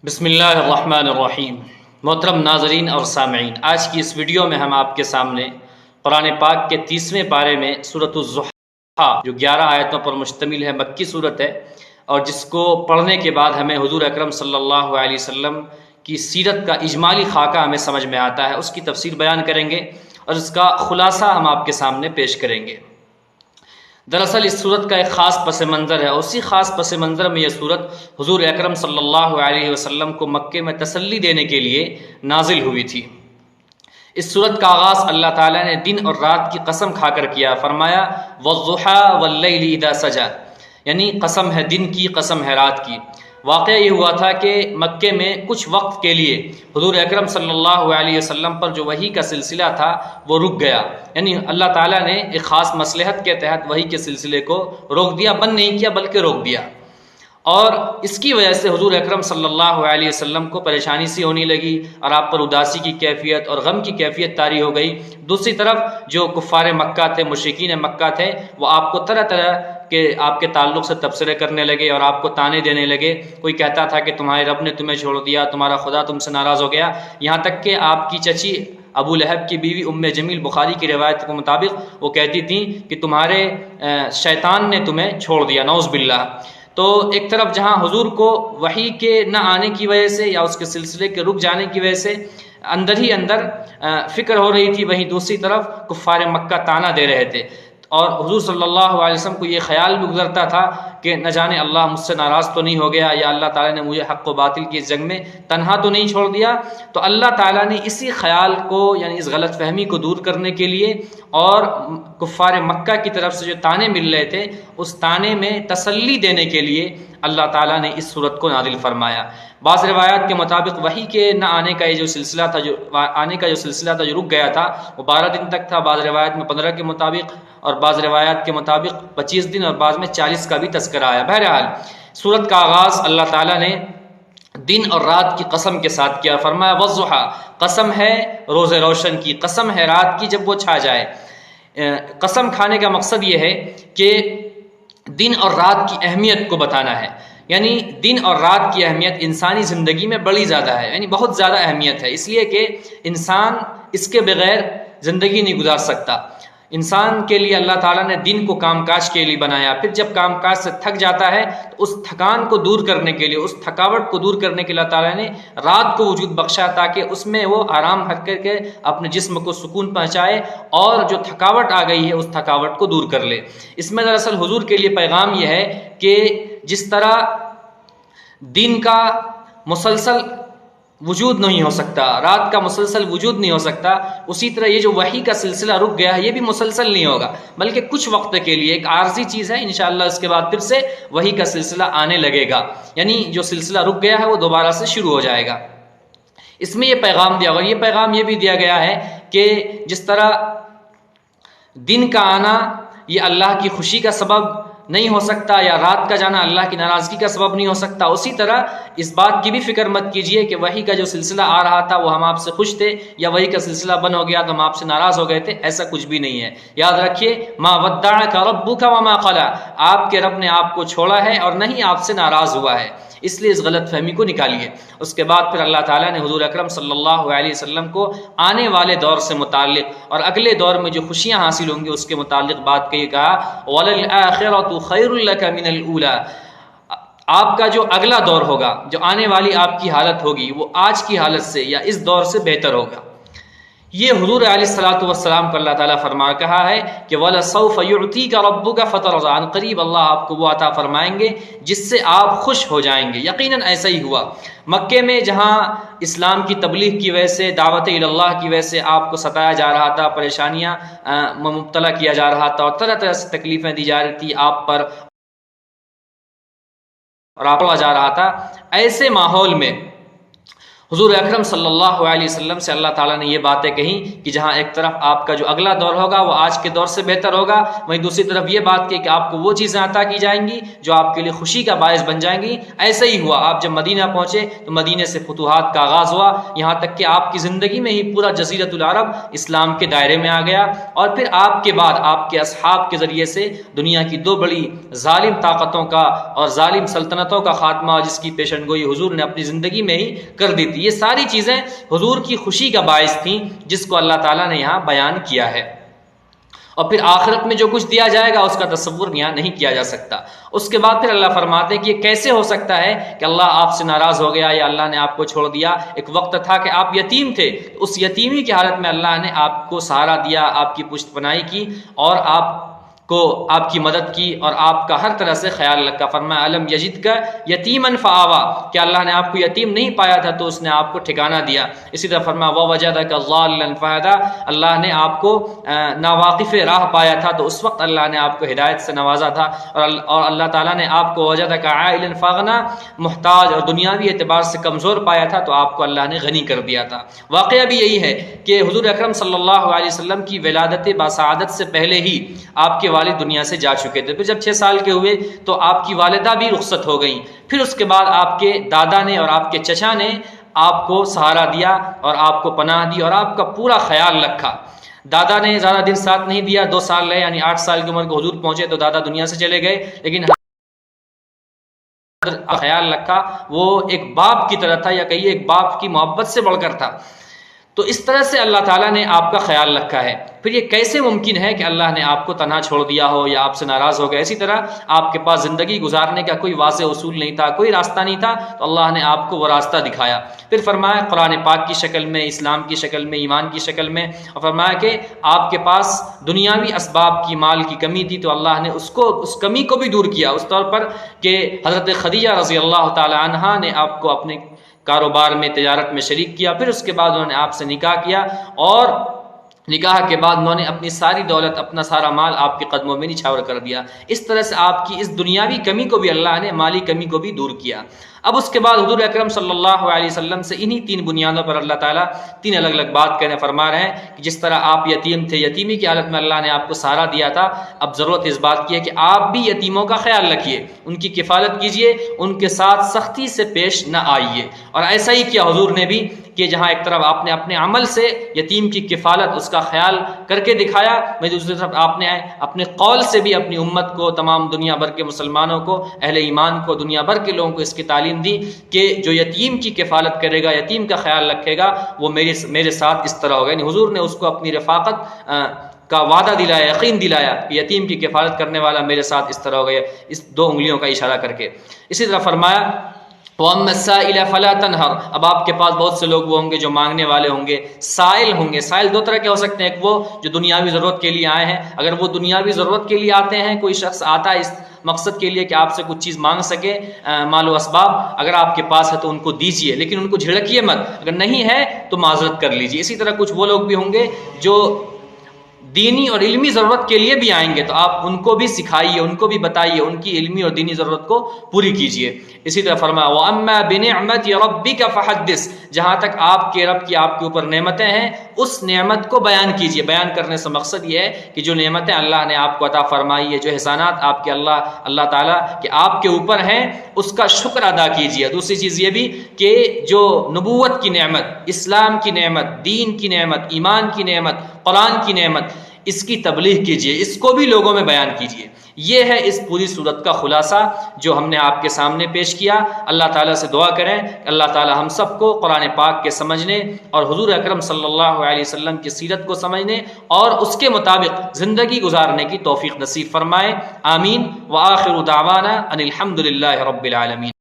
بسم اللہ الرحمن الرحیم۔ محترم ناظرین اور سامعین، آج کی اس ویڈیو میں ہم آپ کے سامنے قرآن پاک کے 30ویں پارے میں سورۃ الضحیٰ جو 11 آیتوں پر مشتمل ہے، مکی صورت ہے، اور جس کو پڑھنے کے بعد ہمیں حضور اکرم صلی اللہ علیہ وسلم کی سیرت کا اجمالی خاکہ ہمیں سمجھ میں آتا ہے، اس کی تفسیر بیان کریں گے اور اس کا خلاصہ ہم آپ کے سامنے پیش کریں گے۔ دراصل اس صورت کا ایک خاص پس منظر ہے، اسی خاص پس منظر میں یہ صورت حضور اکرم صلی اللہ علیہ وسلم کو مکے میں تسلی دینے کے لیے نازل ہوئی تھی۔ اس صورت کا آغاز اللہ تعالیٰ نے دن اور رات کی قسم کھا کر کیا، فرمایا وَالضُّحَىٰ وَاللَّيْلِ إِذَا سَجَىٰ، یعنی قسم ہے دن کی، قسم ہے رات کی۔ واقعہ یہ ہوا تھا کہ مکے میں کچھ وقت کے لیے حضور اکرم صلی اللہ علیہ وسلم پر جو وحی کا سلسلہ تھا وہ رک گیا، یعنی اللہ تعالیٰ نے ایک خاص مصلحت کے تحت وحی کے سلسلے کو روک دیا، بند نہیں کیا بلکہ روک دیا، اور اس کی وجہ سے حضور اکرم صلی اللہ علیہ وسلم کو پریشانی سی ہونے لگی اور آپ پر اداسی کی کیفیت اور غم کی کیفیت طاری ہو گئی۔ دوسری طرف جو کفار مکہ تھے، مشرکین مکہ تھے، وہ آپ کو طرح طرح کہ آپ کے تعلق سے تبصرے کرنے لگے اور آپ کو تانے دینے لگے۔ کوئی کہتا تھا کہ تمہارے رب نے تمہیں چھوڑ دیا، تمہارا خدا تم سے ناراض ہو گیا، یہاں تک کہ آپ کی چچی ابو لہب کی بیوی ام جمیل، بخاری کی روایت کے مطابق وہ کہتی تھیں کہ تمہارے شیطان نے تمہیں چھوڑ دیا، نعوذ باللہ۔ تو ایک طرف جہاں حضور کو وحی کے نہ آنے کی وجہ سے یا اس کے سلسلے کے رک جانے کی وجہ سے اندر ہی اندر فکر ہو رہی تھی، وہیں دوسری طرف کفار مکہ تانا دے رہے تھے، اور حضور صلی اللہ علیہ وسلم کو یہ خیال بھی گزرتا تھا کہ نہ جانے اللہ مجھ سے ناراض تو نہیں ہو گیا، یا اللہ تعالیٰ نے مجھے حق و باطل کی اس جنگ میں تنہا تو نہیں چھوڑ دیا۔ تو اللہ تعالیٰ نے اسی خیال کو، یعنی اس غلط فہمی کو دور کرنے کے لیے اور کفار مکہ کی طرف سے جو تانے مل رہے تھے اس تانے میں تسلی دینے کے لیے اللہ تعالیٰ نے اس صورت کو نازل فرمایا۔ بعض روایات کے مطابق وحی کے نہ آنے کا یہ جو سلسلہ تھا، جو آنے کا جو سلسلہ تھا جو رک گیا تھا، وہ 12 دن تک تھا، بعض روایات میں 15 کے مطابق، اور بعض روایات کے مطابق 25 دن اور بعض میں 40 کا بھی تذکرہ آیا۔ بہرحال سورت کا آغاز اللہ تعالیٰ نے دن اور رات کی قسم کے ساتھ کیا، فرمایا والضحیٰ، قسم ہے روز روشن کی، قسم ہے رات کی جب وہ چھا جائے۔ قسم کھانے کا مقصد یہ ہے کہ دن اور رات کی اہمیت کو بتانا ہے، یعنی دن اور رات کی اہمیت انسانی زندگی میں بڑی زیادہ ہے، یعنی بہت زیادہ اہمیت ہے، اس لیے کہ انسان اس کے بغیر زندگی نہیں گزار سکتا۔ انسان کے لیے اللہ تعالیٰ نے دن کو کام کاج کے لیے بنایا، پھر جب کام کاج سے تھک جاتا ہے تو اس تھکان کو دور کرنے کے لیے، اس تھکاوٹ کو دور کرنے کے لیے اللہ تعالیٰ نے رات کو وجود بخشا تاکہ اس میں وہ آرام کر کے اپنے جسم کو سکون پہنچائے اور جو تھکاوٹ آ گئی ہے اس تھکاوٹ کو دور کر لے۔ اس میں دراصل حضور کے لیے پیغام یہ ہے کہ جس طرح دن کا مسلسل وجود نہیں ہو سکتا، رات کا مسلسل وجود نہیں ہو سکتا، اسی طرح یہ جو وحی کا سلسلہ رک گیا ہے یہ بھی مسلسل نہیں ہوگا، بلکہ کچھ وقت کے لیے ایک عارضی چیز ہے، انشاءاللہ اس کے بعد پھر سے وحی کا سلسلہ آنے لگے گا، یعنی جو سلسلہ رک گیا ہے وہ دوبارہ سے شروع ہو جائے گا۔ اس میں یہ پیغام دیا، اور یہ پیغام یہ بھی دیا گیا ہے کہ جس طرح دن کا آنا یہ اللہ کی خوشی کا سبب نہیں ہو سکتا، یا رات کا جانا اللہ کی ناراضگی کا سبب نہیں ہو سکتا، اسی طرح اس بات کی بھی فکر مت کیجئے کہ وحی کا جو سلسلہ آ رہا تھا وہ ہم آپ سے خوش تھے، یا وحی کا سلسلہ بند ہو گیا تو ہم آپ سے ناراض ہو گئے تھے، ایسا کچھ بھی نہیں ہے۔ یاد رکھیے ما ودعک ربک وما قلی، آپ کے رب نے آپ کو چھوڑا ہے اور نہیں آپ سے ناراض ہوا ہے، اس لیے اس غلط فہمی کو نکالیے۔ اس کے بعد پھر اللہ تعالیٰ نے حضور اکرم صلی اللہ علیہ وسلم کو آنے والے دور سے متعلق اور اگلے دور میں جو خوشیاں حاصل ہوں گی اس کے متعلق بات کہی، کہا وَلَلْآخِرَةُ خَيْرٌ لَكَ مِنَ الْأُولَىٰ، آپ کا جو اگلا دور ہوگا، جو آنے والی آپ کی حالت ہوگی وہ آج کی حالت سے یا اس دور سے بہتر ہوگا۔ یہ حضور علیہ الصلوۃ والسلام کو اللہ تعالیٰ فرما کہا ہے کہ وَلَسَوْفَ يُعْطِيكَ رَبُّكَ فَتَرْضَىٰ، عن قریب اللہ آپ کو وہ عطا فرمائیں گے جس سے آپ خوش ہو جائیں گے۔ یقیناً ایسا ہی ہوا مکے میں، جہاں اسلام کی تبلیغ کی وجہ سے، دعوت اللہ کی وجہ سے آپ کو ستایا جا رہا تھا، پریشانیاں مبتلا کیا جا رہا تھا اور طرح طرح سے تکلیفیں دی جا رہی تھی آپ پر اور آپ جا رہا تھا، ایسے ماحول میں حضور اکرم صلی اللہ علیہ وسلم سے اللہ تعالیٰ نے یہ باتیں کہیں کہ جہاں ایک طرف آپ کا جو اگلا دور ہوگا وہ آج کے دور سے بہتر ہوگا، وہیں دوسری طرف یہ بات کہ آپ کو وہ چیزیں عطا کی جائیں گی جو آپ کے لیے خوشی کا باعث بن جائیں گی۔ ایسا ہی ہوا، آپ جب مدینہ پہنچے تو مدینہ سے فتوحات کا آغاز ہوا، یہاں تک کہ آپ کی زندگی میں ہی پورا جزیرۃ العرب اسلام کے دائرے میں آ گیا، اور پھر آپ کے بعد آپ کے اصحاب کے ذریعے سے دنیا کی دو بڑی ظالم طاقتوں کا اور ظالم سلطنتوں کا خاتمہ، جس کی پیشن گوئی حضور نے اپنی زندگی میں ہی کر دی تھی۔ یہ ساری چیزیں حضور کی خوشی کا باعث تھیں، جس کو اللہ تعالیٰ نے یہاں بیان کیا ہے۔ اور پھر آخرت میں جو کچھ دیا جائے گا اس کا تصور یہاں نہیں کیا جا سکتا۔ اس کے بعد پھر اللہ فرماتے ہیں کہ یہ کیسے ہو سکتا ہے کہ اللہ آپ سے ناراض ہو گیا یا اللہ نے آپ کو چھوڑ دیا۔ ایک وقت تھا کہ آپ یتیم تھے، اس یتیمی کی حالت میں اللہ نے آپ کو سہارا دیا، آپ کی پشت پناہی کی، اور آپ کو آپ کی مدد کی اور آپ کا ہر طرح سے خیال رکھا۔ فرمایا الم یجدک یتیما فآویٰ، کہ اللہ نے آپ کو یتیم نہیں پایا تھا تو اس نے آپ کو ٹھکانہ دیا۔ اسی طرح فرمایا ووجدک ضالا فہدیٰ، اللہ نے آپ کو ناواقف راہ پایا تھا تو اس وقت اللہ نے آپ کو ہدایت سے نوازا تھا، اور اللہ تعالیٰ نے آپ کو وجدک عائلا فاغنیٰ، محتاج اور دنیاوی اعتبار سے کمزور پایا تھا تو آپ کو اللہ نے غنی کر دیا تھا۔ واقعہ بھی یہی ہے کہ حضور اکرم صلی اللہ علیہ وسلم کی ولادت باسعادت سے پہلے ہی آپ کے والد دنیا سے جا چکے تھے۔ پھر جب 6 سال کے ہوئے تو آپ کی والدہ بھی رخصت ہو گئیں۔ پھر اس کے بعد آپ کے دادا نے اور آپ کے چچا نے آپ کو سہارا دیا اور آپ کو پناہ دی اور آپ کا پورا خیال رکھا۔ دادا نے زیادہ دن ساتھ نہیں دیا، 2 سال رہے، یعنی 8 سال کی عمر کو حضور پہنچے تو دادا دنیا سے چلے گئے، لیکن خیال رکھا۔ وہ ایک باپ کی طرح تھا، یا کہیے ایک باپ کی محبت سے بڑھ کر تھا۔ تو اس طرح سے اللہ تعالیٰ نے آپ کا خیال رکھا ہے۔ پھر یہ کیسے ممکن ہے کہ اللہ نے آپ کو تنہا چھوڑ دیا ہو یا آپ سے ناراض ہو گئے؟ اسی طرح آپ کے پاس زندگی گزارنے کا کوئی واضح اصول نہیں تھا، کوئی راستہ نہیں تھا، تو اللہ نے آپ کو وہ راستہ دکھایا۔ پھر فرمایا قرآن پاک کی شکل میں، اسلام کی شکل میں، ایمان کی شکل میں، اور فرمایا کہ آپ کے پاس دنیاوی اسباب کی، مال کی کمی تھی تو اللہ نے اس کمی کو بھی دور کیا، اس طور پر کہ حضرت خدیجہ رضی اللہ تعالی عنہا نے آپ کو اپنے کاروبار میں، تجارت میں شریک کیا۔ پھر اس کے بعد انہوں نے آپ سے نکاح کیا، اور نکاح کے بعد انہوں نے اپنی ساری دولت، اپنا سارا مال آپ کے قدموں میں نچھاور کر دیا۔ اس طرح سے آپ کی اس دنیاوی کمی کو بھی اللہ نے، مالی کمی کو بھی دور کیا۔ اب اس کے بعد حضور اکرم صلی اللہ علیہ وسلم سے انہی 3 بنیادوں پر اللہ تعالیٰ 3 الگ الگ بات کہنے فرما رہے ہیں کہ جس طرح آپ یتیم تھے، یتیمی کی حالت میں اللہ نے آپ کو سہارا دیا تھا، اب ضرورت اس بات کی ہے کہ آپ بھی یتیموں کا خیال رکھیے، ان کی کفالت کیجیے، ان کے ساتھ سختی سے پیش نہ آئیے۔ اور ایسا ہی کیا حضور نے بھی کہ جہاں ایک طرف آپ نے اپنے عمل سے یتیم کی کفالت، اس کا خیال کر کے دکھایا، میں دوسری طرف آپ نے اپنے قول سے بھی اپنی امت کو، تمام دنیا بھر کے مسلمانوں کو، اہل ایمان کو، دنیا بھر کے لوگوں کو اس کی تعلیم دی کہ جو یتیم کی کفالت کرے گا، یتیم کا خیال رکھے گا، وہ میرے ساتھ اس طرح ہوگا۔ یعنی حضور نے اس کو اپنی رفاقت کا وعدہ دلایا، یقین دلایا کہ یتیم کی کفالت کرنے والا میرے ساتھ اس طرح ہو گیا، اس 2 انگلیوں کا اشارہ کر کے۔ اسی طرح فرمایا وَأَمَّا السَّائِلَ فَلَا تَنْهَرْ، اب آپ کے پاس بہت سے لوگ وہ ہوں گے جو مانگنے والے ہوں گے، سائل ہوں گے۔ سائل 2 طرح کے ہو سکتے ہیں، ایک وہ جو دنیاوی ضرورت کے لیے آئے ہیں، اگر وہ دنیاوی ضرورت کے لیے آتے ہیں، کوئی شخص آتا ہے اس مقصد کے لیے کہ آپ سے کچھ چیز مانگ سکے، مال و اسباب، اگر آپ کے پاس ہے تو ان کو دیجیے، لیکن ان کو جھڑکیے مت، اگر نہیں ہے تو معذرت کر لیجیے۔ اسی طرح کچھ وہ لوگ بھی ہوں گے جو دینی اور علمی ضرورت کے لیے بھی آئیں گے، تو آپ ان کو بھی سکھائیے، ان کو بھی بتائیے، ان کی علمی اور دینی ضرورت کو پوری کیجیے۔ اسی طرح فرمایا وَأَمَّا بِنِعْمَتِ رَبِّكَ فَحَدِّثْ، جہاں تک آپ کے رب کی آپ کے اوپر نعمتیں ہیں، اس نعمت کو بیان کیجیے۔ بیان کرنے سے مقصد یہ ہے کہ جو نعمتیں اللہ نے آپ کو عطا فرمائی ہے، جو احسانات آپ کے اللہ تعالیٰ کے آپ کے اوپر ہیں، اس کا شکر ادا کیجیے۔ دوسری چیز یہ بھی کہ جو نبوت کی نعمت، اسلام کی نعمت، دین کی نعمت، ایمان کی نعمت، قرآن کی نعمت، اس کی تبلیغ کیجیے، اس کو بھی لوگوں میں بیان کیجیے۔ یہ ہے اس پوری صورت کا خلاصہ جو ہم نے آپ کے سامنے پیش کیا۔ اللہ تعالیٰ سے دعا کریں کہ اللہ تعالیٰ ہم سب کو قرآن پاک کے سمجھنے اور حضور اکرم صلی اللہ علیہ وسلم کی سیرت کو سمجھنے اور اس کے مطابق زندگی گزارنے کی توفیق نصیب فرمائے۔ آمین۔ وآخر دعوانا ان الحمد للہ رب العالمین۔